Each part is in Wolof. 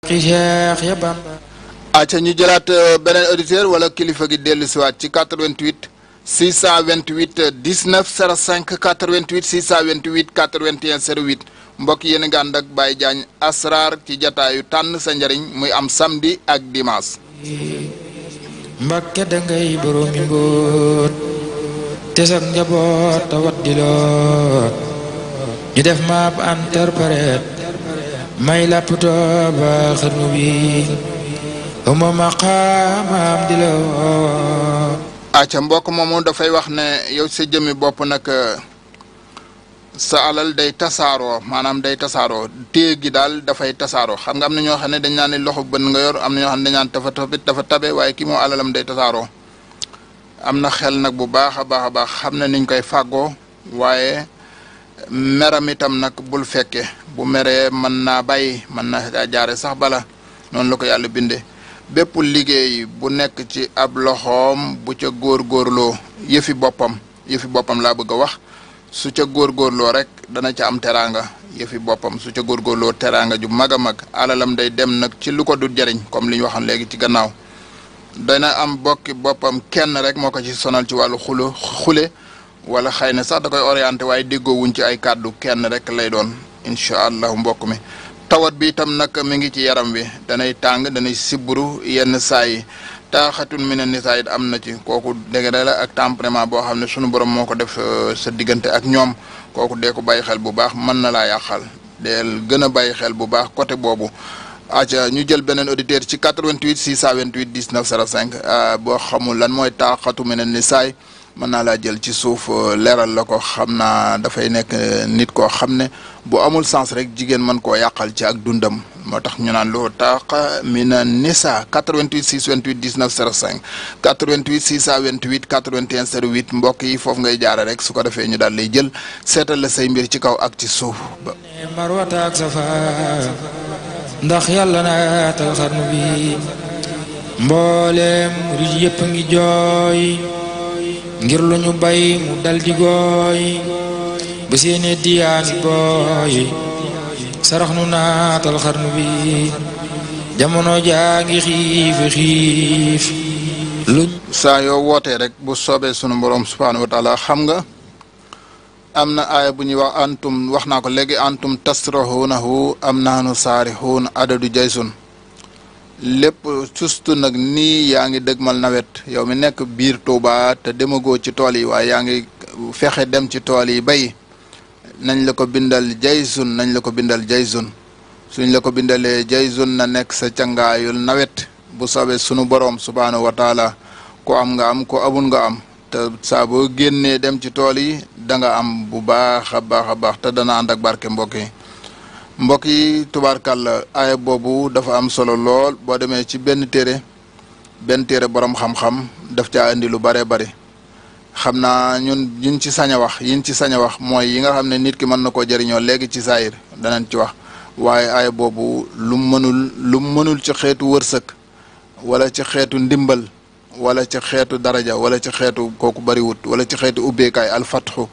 Cheikh yabam acca ñu jëlaat beneen auditeur wala kilifa gi dellu siwaat ci 88 628 19 05 88 628 81 08 mbokk yéen a ngi ànd ak Baye Diagne Asrar ci jataayu tànn sa njariñ muy am samedi ak dimanche. Mbakke da ngay boroomi mbóot te sax njaboot tawat di loot ñu def ma ab interprète may lapptoo ba xarnu bi uma maqaamam di la woo. acca mbokk moomu dafay wax ne yow sa jëmmi bopp nag sa alal day tasaaroo maanaam day tasaaroo téye gi daal dafay tasaaroo xam nga am na ñoo xam ne dañ naan loxo bën nga yor am na ñoo xam ne dañ naan dafa tabe waaye kii moo alalam day tasaaroo am na xel nag bu baax a baax xam ne niñ koy fàggoo waaye meram itam nag bul fekke bu meree mën naa bàyyi mën na jaare sax bala noonu la ko yàlla bindee bépp liggéey bu nekk ci ab loxoom bu ca góorgóorloo yëfi boppam laa bëgg a wax su ca góorgóorloo rek dana ca am teraanga yëfi boppam su ca góorgóorloo teraanga ju mag a mag alalam day dem nag ci lu ko du jariñ comme li ñu waxoon léegi ci gannaaw dana am bokki boppam kenn rek moo ko ci sonal ci wàllu xule wala xëy na sax da koy orienté waaye déggoo wuñ ci ay kàddu kenn rek lay doon incha allahu mbokk mi tawat bi itam nag mi ngi ci yaram wi danay tàng danay siburu yenn saa yi taaxatun mi ne nisaa it am na ci kooku dégg la ak tempérament boo xam ne sunu borom moo ko def sa diggante ak ñoom kooku dee ko bàyyi xel bu baax mën na laa yàqal deel gën a bàyyi xel bu baax côté boobu. aca ñu jël beneen auditeur ci 88 628 19 05 boo xamul lan mooy taaxatu mi ne nisaa mën naa laa jël ci suuf leeral la ko xam naa dafay nekk nit koo xam ne bu amul sens rek jigéen mën koo yàqal ci ak dundam moo tax ñu naan loo taaqa mina nisa 88 628 19 05 88 628 81 08 mbokk yi foofu ngay jaare rek su ko defee ñu daal lay jël seetal la say mbir ci kaw ak ci suuf ba marwata ak safa ndax yàlla naatal xarnu bi mbooleem ruj yëpp ngi jooy ngir lu ñu bay mu dal di gooy ba seeni diyaa ngi booy sarax nu naatal xarnu bi jamono jaa ngi xiif luñ saa yoo wootee rek bu soobee sunu borom subhaanahu wa taala xam nga am na aaya bu ñuy wax antum wax naa ko léegi antum tasrahunahu am naanu saarixuun adadu jaysun lépp sustu nag nii yaa ngi dëgmal nawet yow mi nekk biir Touba te demagoo ci tool yi waaye yaa ngi fexe dem ci tool yi bay nañ la ko bindal jaysun suñ la ko bindalee jaysun na nekk sa cangaayul nawet bu soobee sunu borom subhaanahu wa taala ko am nga am ko amul nga am te saa boo génnee dem ci tool yi da nga am bu baax a baax te dana ànd ak barke mbokk yi tubaarkàlla aaya boobu dafa am solo lool boo demee ci benn téere borom xam-xam daf caa indi lu bare bari xam naa ñun yin ci sañ a wax mooy yi nga xam ne nit ki mën na koo jëriñoo léegi ci saayir danañ ci wax waaye aaya boobu lu mënul ci xeetu wërsëg wala ci xeetu ndimbal wala ci xeetu daraja wala ci xeetu kooku bariwut wala ci xeetu ubbeekaay alfatxu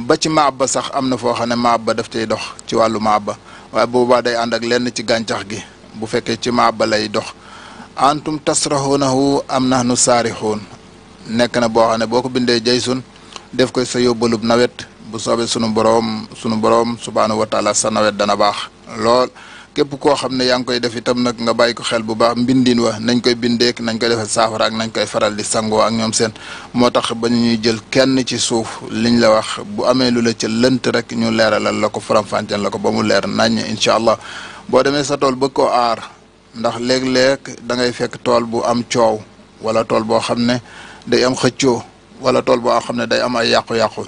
ba ci maabba sax am na foo xam ne maabba daf cay dox ci wàllu maabba waaye boobaa day ànd ak lenn ci gàncax gi bu fekkee ci maabba lay dox antum tasrahunahu am nahnu saarixuun nekk na boo xam ne boo ko bindee jaysun def koy sa yóbbalub nawet bu soobee sunu borom subhaanahu wa taala sa nawet dana baax lool képp koo xam ne yaa ngi koy def itam nag nga bàyyi ko xel bu baax mbindin wa nañ koy bindeek nañ koy defee saafara ak nañ koy faral di sangoo ak ñoom seen moo tax ba ñuy jël kenn ci suuf liñ la wax bu amee lu la ca lënt rek ñu leeralal la ko faram-fàcceel la ko ba mu leer nañ incha allah boo demee sa tool bëgg koo aar ndax léeg-léeg da ngay fekk tool bu am coow wala tool boo xam ne day am xëccoo wala tool boo xam ne day am ay yàqu-yàqu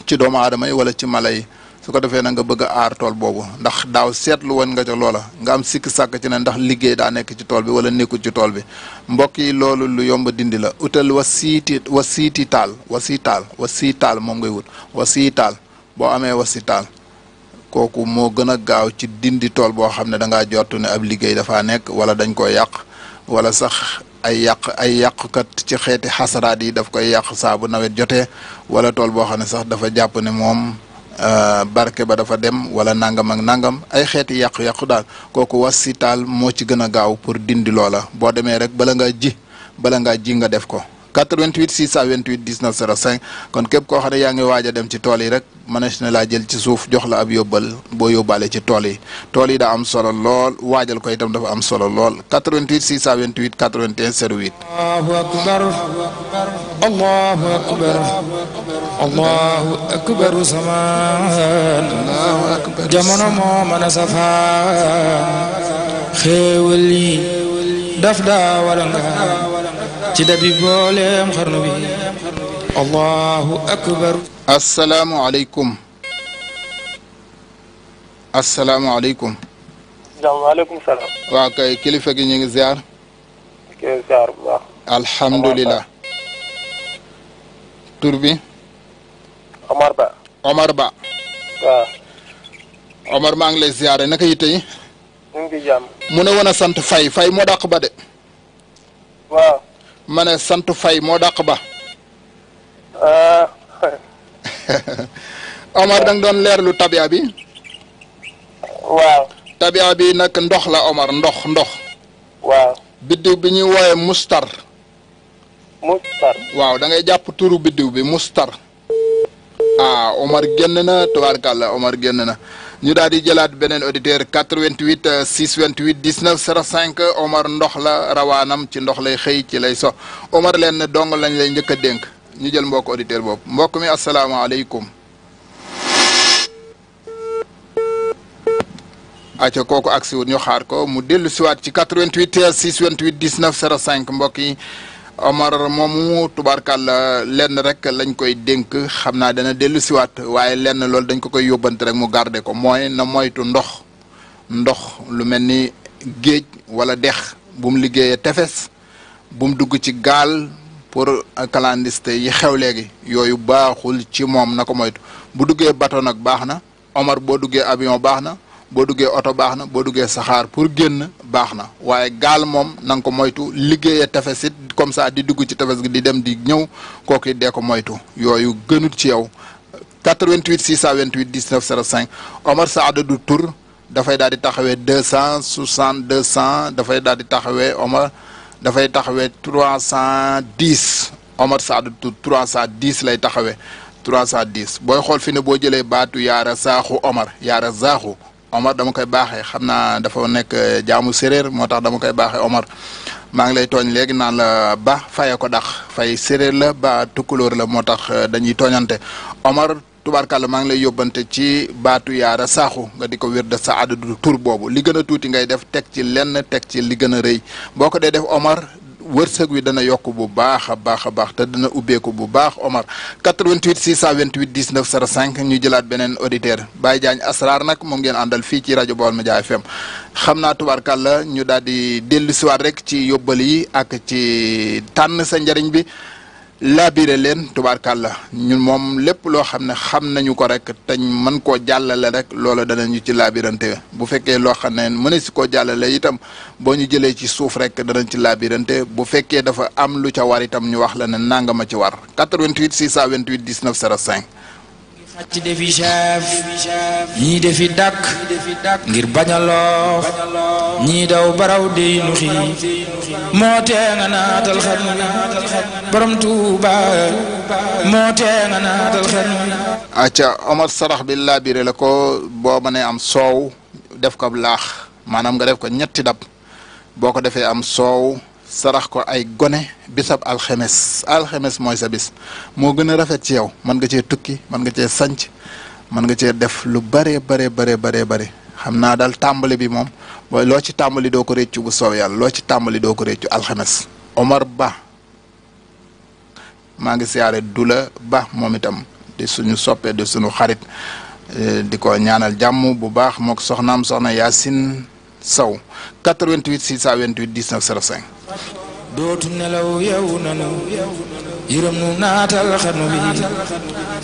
ci doomu aadama yi wala ci mala yi su ko defee na nga bëgg a aar tool boobu ndax daaw seetlu woon nga ca loola nga am sikk sàkk ci ne ndax liggéey daa nekk ci tool bi wala nekkul ci tool bi mbokk yi loolu lu yomb dindi la utal wasiitaal moom ngay wut wasiitaal boo amee wasiitaal kooku moo gën a gaaw ci dindi tool boo xam ne da ngaa jortu ne ab liggéey dafaa nekk wala dañ koy yàq wala sax ay yàqkat ci xeeti xasaraat yi daf koy yàq saa bu nawet jotee wala tool boo xam ne sax dafa jàpp ne moom barke ba dafa dem wala nangam ak nangam ay xeeti yàqu-yàqu daal kooku wasitaal moo ci gën a gaaw pour dindi loola boo demee rek bala ngaa ji nga def ko 88 628 19 05 kon képp koo xam ne yaa ngi waaj a dem ci tool yi rek mënees na laa jël ci suuf jox la ab yóbbal boo yóbbaale ci tool yi daa am solo lool waajal ko itam dafa am solo lool 88 628 81 08. Allahu akbar Allahu akbar Allahu akbar samaan jamono moo mën a safaan xéewal yi daf daa wala nga ci dabi booleem xarnu bi Allahu akbar. asalaamualeykum. waaleykum salaam. waaw kay kilifa gi ñu ngi ziar. bu baax. alhamdulilah. tur bi. Omar Ba. waaw. Omar maa ngi lay ziare naka yitte yi. ñu ngi ci jàmm. mu ne woon a sant Faye moo dàq ba de. waaw. ma ne sant Faye moo dàq ba. Omar da nga doon leerlu tabia bi. waaw. tabia bi nag ndox la Omar ndox. waaw. biddiw bi ñuy wooye mustar. waaw da ngay jàpp turu biddiw bi mustar. Omar génn na tubaarkàlla Omar génn na ñu daal di jëlaat beneen auditeur 88 628 19 05 Omar ndox la rawaanam ci ndox lay xëy ci lay so Omar leen ne dong lañ lay njëkk a dénk ñu jël mbokk auditeur boobu mbokk mi asalaamaaleykum. acca kooku agsi wut ñu xaar ko mu dellu siwaat ci 88 628 19 05 mbokk yi Omar moomu tubaarkàlla lenn rek lañ koy dénk xam naa dana dellu siwaat waaye lenn loolu dañ ko koy yóbbante rek mu garder ko mooy na moytu ndox lu mel ni géej wala dex bu mu liggéeyee tefes bu mu dugg ci gaal pour clandestin yi xew léegi yooyu baaxul ci moom na ko moytu bu duggee bateau nag baax na Omar boo duggee avion baax na boo duggee oto baax na boo duggee saxaar pour génn baax na waaye gaal moom na nga ko moytu liggéeyee tefes it comme ça di dugg ci tefes gi di dem di ñëw kooku it dee ko moytu yooyu gënut ci yow 88 628 19 05 Omar Saada du tur dafay daal di taxawee 260 200 dafay daal di taxawee Omar dafay taxawee 310 Omar Saada du tur 310 lay taxawee 310 booy xool fi ne boo jëlee baatu yaara saaxu Omar dama koy baaxee xam naa dafa nekk jaamu séréer moo tax dama koy baaxee Omar maa ngi lay tooñ léegi naan la ba faye ko dax fay séréer la ba tukkulóor la moo tax dañuy tooñante Omar tubaarkàlla maa ngi lay yóbbante ci baatu yaara saaxu nga di ko wér de sa adadu tur boobu li gën a tuuti ngay def teg ci lenn teg ci li gën a rëy boo ko dee def Omar wërsëg wi dana yokk bu baax a baax te dana ubbeeku bu baax Omar 88 628 19 05 ñu jëlaat beneen auditeur Baye Diagne Asrar nag moom ngeen àndal fii ci rajo Baol Média FM xam naa tubaarkàlla ñu daal di dellu siwaat rek ci yóbbal yi ak ci tànn sa njariñ bi labiré leen tubaarkàlla ñun moom lépp loo xam ne xam nañu ko rek te mën koo jàllale rek loola danañu ci labirante bu fekkee loo xam ne mën si koo jàllale itam boo ñu jëlee ci suuf rek danañ ci labirante bu fekkee dafa am lu ca war itam ñu wax la ne nangama ci war 88 628 19 05 ci defi chef ñii defi dàkk ngir bañ a loof ñii daw baraw dey nu xii moo tee nga naatal xarnu bi borom Tuuba moo tee nga naatal xarnu bi acca Omar sarax bi labiré la ko boo mënee am soow def ko laax maanaam nga def ko ñetti dab boo ko defee am soow sarax ko ay gone bisab alxemes mooy sa bis moo gën a rafet ci yow mën nga cee tukki mën nga cee sanc mën nga cee def lu bare xam naa daal tàmbali bi moom loo ci tàmbali doo ko réccu bu soow yàlla loo ci tàmbali doo ko réccu alxemes Omar Ba maa ngi siyaare Dula Ba moom itam di suñu soppee di suñu xarit di ko ñaanal jàmm bu baax mook soxnaam soxna Yacine Sow 88 628 19 05 dootu nelaw yeewu nanu yërëm nu naatal xarnu bi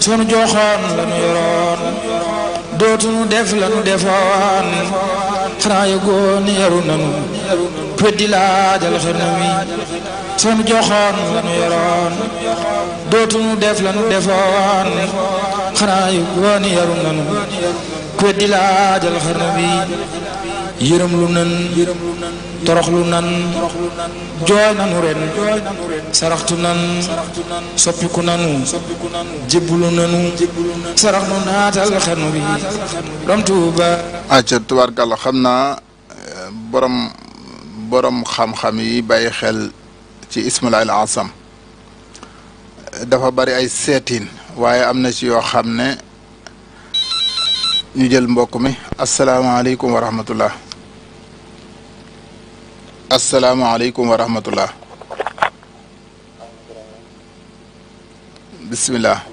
sunu joxoon lanu yoroon dootu nu def lanu defoon xanaa yëgoon yaru nanu weddi laajal xarnu bi sunu joxoon lanu yoroon dootu nu def lanu defoon xanaa yu gooni yarum nanu ku weddi laajal xarnu bi yërëm lu nan torox lu nan jooy nanu ren saraxtu nan soppiku nanu jébbulu nanu sarax nu naatal xarnu bi rom Tuuba acca tubaarkàlla xam naa borom xam-xam yi bàyyi xel ci ismulaay al asam dafa bari ay seetiin waaye am na ci yoo xam ne ñu jël mbokk mi asalaamaaleykum wa rahmatullah asalaamaaleykum wa rahmatullah bismillah